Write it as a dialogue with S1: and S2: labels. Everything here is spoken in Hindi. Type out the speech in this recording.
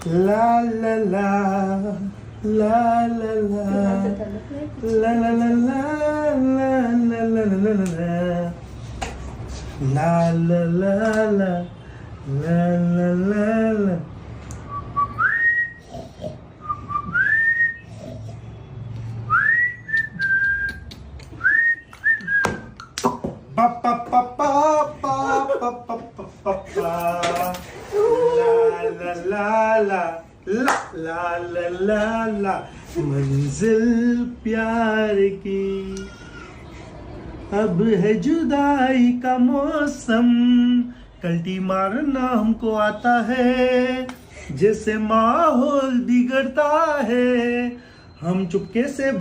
S1: ला ला ला ला ला ला ला ला ला ला ला ला ला ला. Pa pa pa pa pa pa pa pa pa. La la la la la la la la la. मंजिल प्यार की अब है जुदाई का मौसम. कल्टी मारना हमको आता है, जैसे माहौल बिगड़ता है हम चुपके से